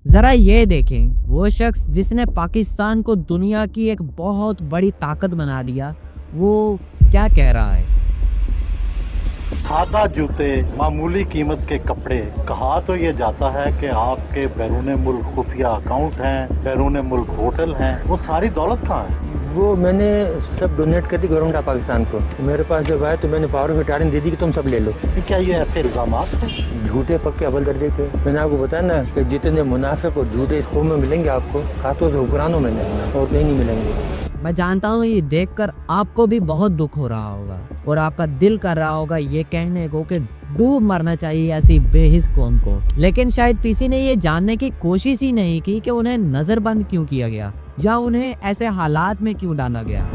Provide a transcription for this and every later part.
जरा ये देखें, वो शख्स जिसने पाकिस्तान को दुनिया की एक बहुत बड़ी ताकत बना दिया, वो क्या कह रहा है। सादा जूते, मामूली कीमत के कपड़े। कहा तो ये जाता है कि आपके बैरून मुल्क खुफिया अकाउंट हैं, बैरून मुल्क होटल हैं, वो सारी दौलत कहाँ है? वो मैंने सब डोनेट कर दी गवर्नमेंट ऑफ पाकिस्तान को। मेरे पास जब आए तो मैंने पावर ऑफ अटॉर्नी दे दी कि तुम सब ले लो। क्या ये ऐसे इल्जामात हैं? झूठे पक्के अव्वल दर्जे के। मैंने आपको बताया ना कि जितने मुनाफिक और झूठे इस कौम में मिलेंगे आपको, खासतौर से हुक्मरानों में नहीं, और कहीं नहीं मिलेंगे। मैं जानता हूँ ये देखकर आपको भी बहुत दुख हो रहा होगा और आपका दिल कर रहा होगा ये कहने को कि डूब मरना चाहिए ऐसी बेहिस कौम को, लेकिन शायद किसी ने ये जानने की कोशिश ही नहीं की कि उन्हें नजरबंद क्यों किया गया या उन्हें ऐसे हालात में क्यों डाला गया।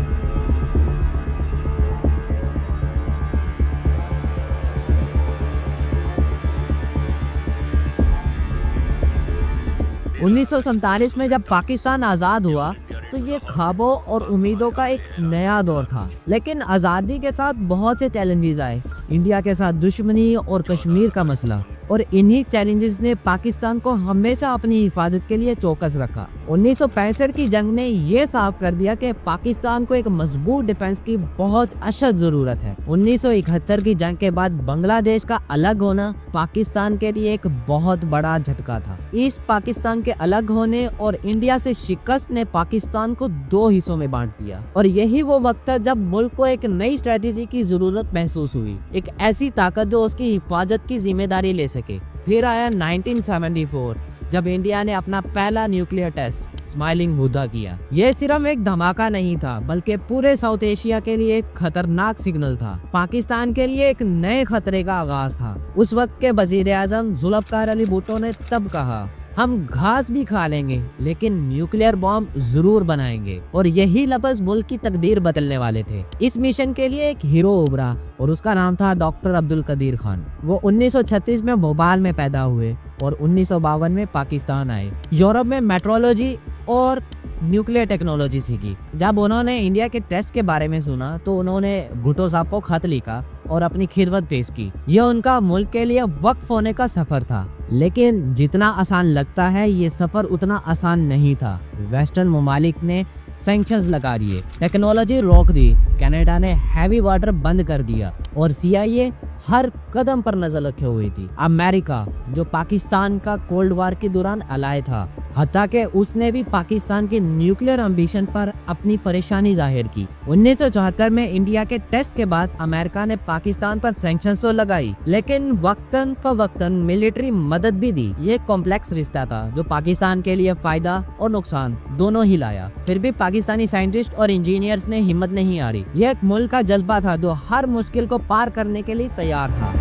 उन्नीस में जब पाकिस्तान आज़ाद हुआ तो ये ख्वाबों और उम्मीदों का एक नया दौर था, लेकिन आज़ादी के साथ बहुत से चैलेंजेस आए। इंडिया के साथ दुश्मनी और कश्मीर का मसला, और इन्हीं चैलेंजेस ने पाकिस्तान को हमेशा अपनी हिफाजत के लिए चौकस रखा। 1965 की जंग ने ये साफ कर दिया कि पाकिस्तान को एक मजबूत डिफेंस की बहुत अशद जरूरत है। 1971 की जंग के बाद बांग्लादेश का अलग होना पाकिस्तान के लिए एक बहुत बड़ा झटका था। ईस्ट पाकिस्तान के अलग होने और इंडिया से शिकस्त ने पाकिस्तान को दो हिस्सों में बांट दिया, और यही वो वक्त था जब मुल्क को एक नई स्ट्रेटेजी की जरूरत महसूस हुई, एक ऐसी ताकत जो उसकी हिफाजत की जिम्मेदारी ले सके। फिर आया 1974 जब इंडिया ने अपना पहला न्यूक्लियर टेस्ट स्माइलिंग बुद्धा किया। यह सिर्फ एक धमाका नहीं था, बल्कि पूरे साउथ एशिया के लिए एक खतरनाक सिग्नल था। पाकिस्तान के लिए एक नए खतरे का आगाज था। उस वक्त के वजीर आजम जुल्फकार अली भुट्टो ने तब कहा, हम घास भी खा लेंगे लेकिन न्यूक्लियर बॉम्ब जरूर बनाएंगे, और यही लफ्ज मुल्क की तकदीर बदलने वाले थे। इस मिशन के लिए एक हीरो उभरा और उसका नाम था डॉक्टर अब्दुल कदीर खान। वो 1936 में भोपाल में पैदा हुए और 1952 में पाकिस्तान आए। यूरोप में मेट्रोलॉजी और न्यूक्लियर टेक्नोलॉजी सीखी। जब उन्होंने इंडिया के टेस्ट के बारे में सुना तो उन्होंने भुट्टो साहब को खत लिखा और अपनी खिदमत पेश की। यह उनका मुल्क के लिए वक्फ होने का सफर था, लेकिन जितना आसान लगता है ये सफर उतना आसान नहीं था। वेस्टर्न ममालिक ने सैंक्शंस लगा दिए, टेक्नोलॉजी रोक दी, कनाडा ने हैवी वाटर बंद कर दिया और CIA हर कदम पर नजर रखे हुई थी। अमेरिका जो पाकिस्तान का कोल्ड वार के दौरान अलाय था, हत्ता कि उसने भी पाकिस्तान के न्यूक्लियर एम्बिशन पर अपनी परेशानी जाहिर की। 1974 में इंडिया के टेस्ट के बाद अमेरिका ने पाकिस्तान पर सैंक्शंस तो लगाई, लेकिन वक्तन फवक्तन मिलिट्री मदद भी दी। ये कॉम्प्लेक्स रिश्ता था जो पाकिस्तान के लिए फायदा और नुकसान दोनों ही लाया। फिर भी पाकिस्तानी साइंटिस्ट और इंजीनियर्स ने हिम्मत नहीं हारी। यह एक मुल्क का जज्बा था जो हर मुश्किल को पार करने के लिए तैयार था।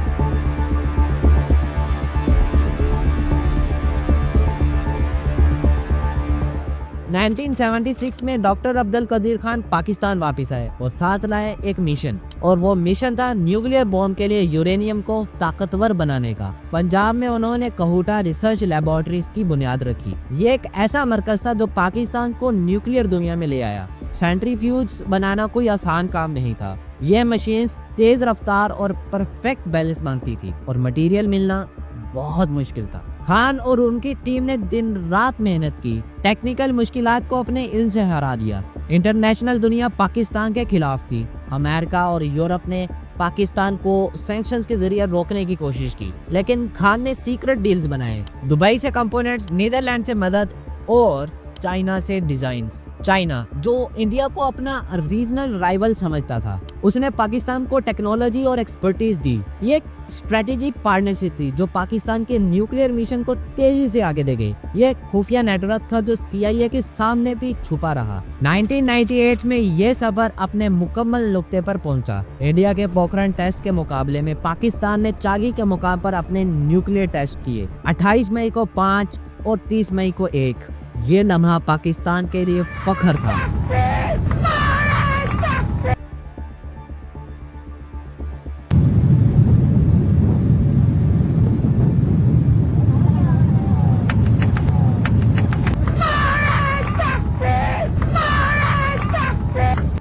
नाइनटीन 1976 में डॉक्टर अब्दुल कदीर खान पाकिस्तान वापस आए और साथ लाए एक मिशन, और वो मिशन था न्यूक्लियर बॉम्ब के लिए यूरेनियम को ताकतवर बनाने का। पंजाब में उन्होंने कहूटा रिसर्च लैबोरेटरीज की बुनियाद रखी। ये एक ऐसा मरकज था जो पाकिस्तान को न्यूक्लियर दुनिया में ले आया। सेंट्रीफ्यूज बनाना कोई आसान काम नहीं था। ये मशीन्स तेज रफ्तार और परफेक्ट बैलेंस मांगती थी, और मटेरियल मिलना बहुत मुश्किल था। खान और उनकी टीम ने दिन रात मेहनत की, टेक्निकल मुश्किलात को अपने इल्म से हरा दिया। इंटरनेशनल दुनिया पाकिस्तान के खिलाफ थी। अमेरिका और यूरोप ने पाकिस्तान को सैंक्शंस के जरिए रोकने की कोशिश की, लेकिन खान ने सीक्रेट डील्स बनाए। दुबई से कंपोनेंट्स, नीदरलैंड से मदद और चाइना से डिजाइन्स। चाइना जो इंडिया को अपना रीजनल राइवल समझता था, उसने पाकिस्तान को टेक्नोलॉजी और एक्सपर्टीज दी। ये एक स्ट्रेटेजिक पार्टनरशिप थी जो पाकिस्तान के न्यूक्लियर मिशन को तेजी से आगे ले गई। ये खुफिया नेटवर्क था जो CIA के सामने भी छुपा रहा। 1998 में ये सफर अपने मुकम्मल नुक्ते पर पहुंचा। इंडिया के पोखरण टेस्ट के मुकाबले में पाकिस्तान ने चागी के मुकाम पर अपने न्यूक्लियर टेस्ट किए। 28 मई को 5 और 30 मई को 1। ये लम्हा पाकिस्तान के लिए फख्र था।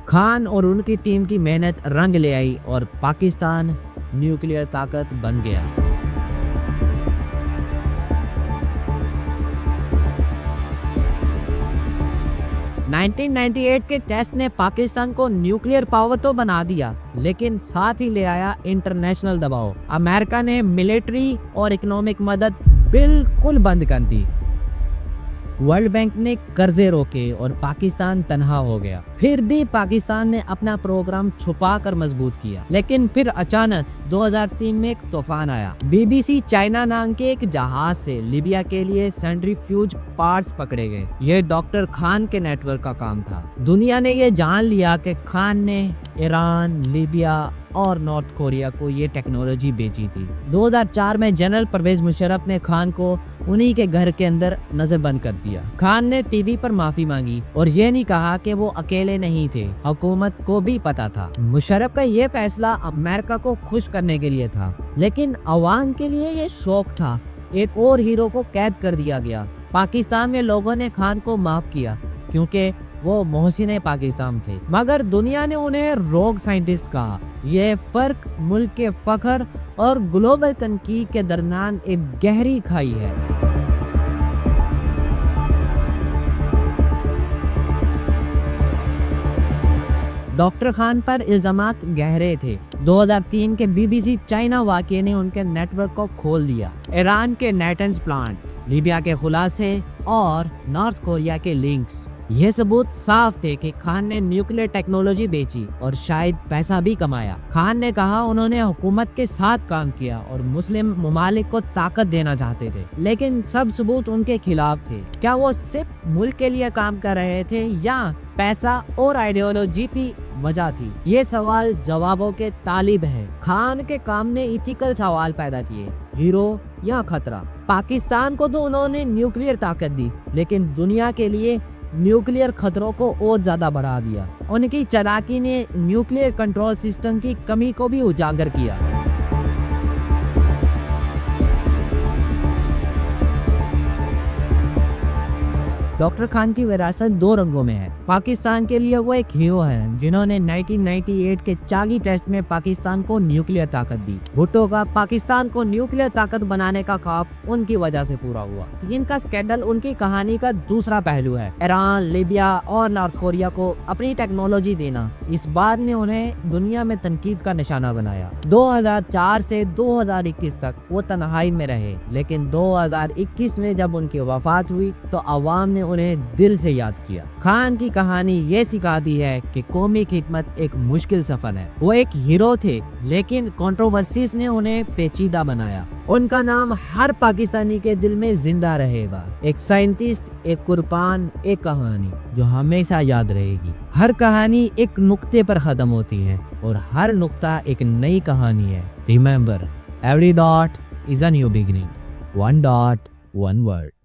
खान और उनकी टीम की मेहनत रंग ले आई और पाकिस्तान न्यूक्लियर ताकत बन गया। 1998 के टेस्ट ने पाकिस्तान को न्यूक्लियर पावर तो बना दिया, लेकिन साथ ही ले आया इंटरनेशनल दबाव। अमेरिका ने मिलिट्री और इकोनॉमिक मदद बिल्कुल बंद कर दी। वर्ल्ड बैंक ने कर्जे रोके और पाकिस्तान तनहा हो गया। फिर भी पाकिस्तान ने अपना प्रोग्राम छुपा कर मजबूत किया, लेकिन फिर अचानक 2003 में एक तूफान आया। BBC चाइना नाम के एक जहाज से लीबिया के लिए सेंट्रीफ्यूज पार्ट्स पकड़े गए। ये डॉक्टर खान के नेटवर्क का काम था। दुनिया ने ये जान लिया कि खान ने ईरान, लीबिया और नॉर्थ कोरिया को ये टेक्नोलॉजी बेची थी। 2004 में जनरल परवेज मुशर्रफ ने खान को उन्हीं के घर के अंदर नजरबंद कर दिया। खान ने टीवी पर माफी मांगी और ये नहीं कहा कि वो अकेले नहीं थे, हुकूमत को भी पता था। मुशर्रफ का ये फैसला अमेरिका को खुश करने के लिए था, लेकिन अवाम के लिए ये शौक था। एक और हीरो को कैद कर दिया गया। पाकिस्तान में लोगों ने खान को माफ किया क्योंकि वो मोहसिन पाकिस्तान थे, मगर दुनिया ने उन्हें रोग साइंटिस्ट कहा। यह फर्क मुल्क के फख्र और ग्लोबल तनकीद के दरमियान एक गहरी खाई है। डॉक्टर खान पर इल्जामात गहरे थे। 2003 के BBC चाइना वाक़ये ने उनके नेटवर्क को खोल दिया। ईरान के नेटेंस प्लांट, लीबिया के खुलासे और नॉर्थ कोरिया के लिंक्स, ये सबूत साफ थे कि खान ने न्यूक्लियर टेक्नोलॉजी बेची और शायद पैसा भी कमाया। खान ने कहा उन्होंने हुकूमत के साथ काम किया और मुस्लिम ममालिक को ताकत देना चाहते थे, लेकिन सब सबूत उनके खिलाफ थे। क्या वो सिर्फ मुल्क के लिए काम कर रहे थे या पैसा और आइडियोलॉजी की वजह थी? ये सवाल जवाबों के तालिब है। खान के काम ने इथिकल सवाल पैदा किए, हीरो या खतरा। पाकिस्तान को तो उन्होंने न्यूक्लियर ताकत दी, लेकिन दुनिया के लिए न्यूक्लियर खतरों को और ज्यादा बढ़ा दिया। उनकी चालाकी ने न्यूक्लियर कंट्रोल सिस्टम की कमी को भी उजागर किया। डॉक्टर खान की विरासत दो रंगों में है। पाकिस्तान के लिए वो एक हीरो है जिन्होंने 1998 के चागी टेस्ट में पाकिस्तान को न्यूक्लियर ताकत दी। भुट्टो का पाकिस्तान को न्यूक्लियर ताकत बनाने का ख्वाब उनकी वजह से पूरा हुआ। इनका स्कैंडल उनकी कहानी का दूसरा पहलू है। ईरान, लीबिया और नॉर्थ कोरिया को अपनी टेक्नोलॉजी देना, इस बात ने उन्हें दुनिया में तनकीद का निशाना बनाया। 2004 से 2021 तक वो तन्हाई में रहे, लेकिन 2021 में जब उनकी वफात हुई तो अवाम ने उन्हें दिल से याद किया। खान की कहानी ये सिखाती है कि कौमी खिदमत एक मुश्किल सफर है। वो एक हीरो थे, लेकिन कंट्रोवर्सीज ने उन्हें पेचीदा बनाया। उनका नाम हर पाकिस्तानी के दिल में जिंदा रहेगा। एक साइंटिस्ट, एक कुर्बान, एक कहानी जो हमेशा याद रहेगी। हर कहानी एक नुक्ते पर खत्म होती है और हर नुक्ता एक नई कहानी है। Remember, every dot is a new beginning, one dot one word.